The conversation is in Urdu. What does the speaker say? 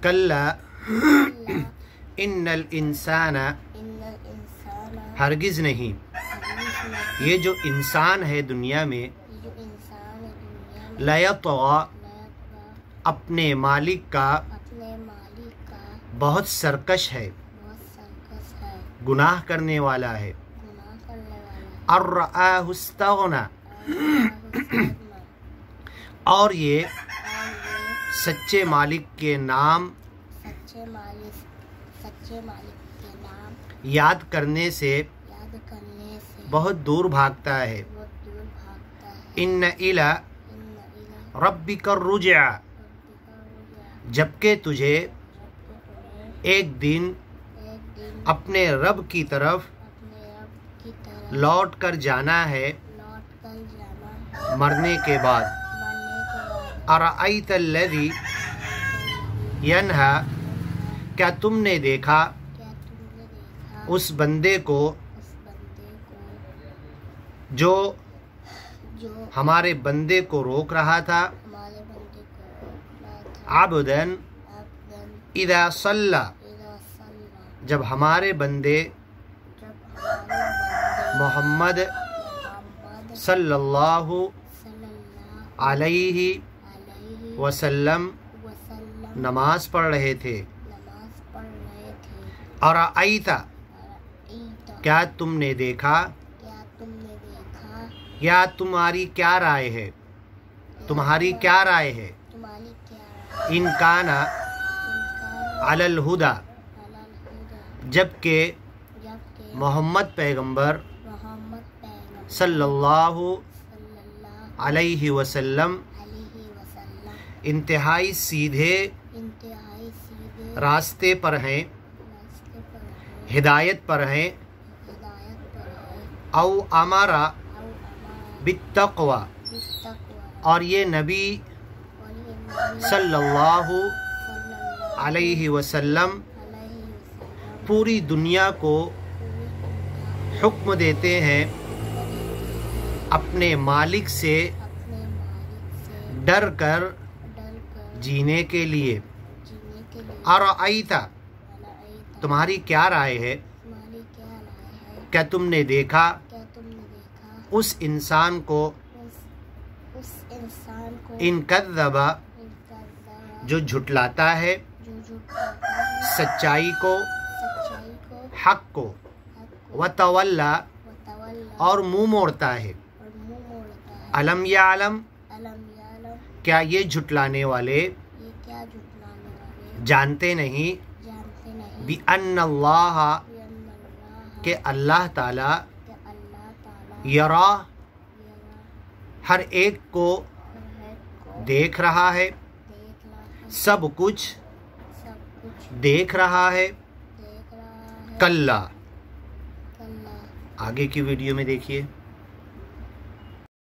کلا ان الانسان ہرگز نہیں، یہ جو انسان ہے دنیا میں، لیطغی اپنے مالک کا بہت سرکش ہے، گناہ کرنے والا ہے، ان رآہ استغنی اور یہ سچے مالک کے نام یاد کرنے سے بہت دور بھاگتا ہے۔ ان الی ربک الرجع جبکہ تجھے ایک دن اپنے رب کی طرف لوٹ کر جانا ہے مرنے کے بعد۔ ارأیت الذی ینہی کیا تم نے دیکھا اس بندے کو جو ہمارے بندے کو روک رہا تھا، عبداً اذا صلی جب ہمارے بندے محمد صلی اللہ علیہ وسلم نماز پڑھ رہے تھے۔ ارأیت کیا تم نے دیکھا، یا تمہاری کیا رائے ہے، تمہاری کیا رائے ہے، ان کان علی الہدی جبکہ محمد پیغمبر صلی اللہ علیہ وسلم انتہائی سیدھے راستے پر ہیں، ہدایت پر ہیں، او امر بالتقوی اور یہ نبی صلی اللہ علیہ وسلم پوری دنیا کو حکم دیتے ہیں اپنے مالک سے ڈر کر جینے کے لیے۔ ارأیت تمہاری کیا رائے ہے، کیا تم نے دیکھا اس انسان کو ان کذب جو جھٹلاتا ہے سچائی کو، حق کو، وتولی اور منہ موڑتا ہے۔ الم یعلم کیا یہ جھٹلانے والے جانتے نہیں بِأَنَّ اللہ کہ اللہ تعالی یرا ہر ایک کو دیکھ رہا ہے، سب کچھ دیکھ رہا ہے۔ کلا آگے کی ویڈیو میں دیکھیے۔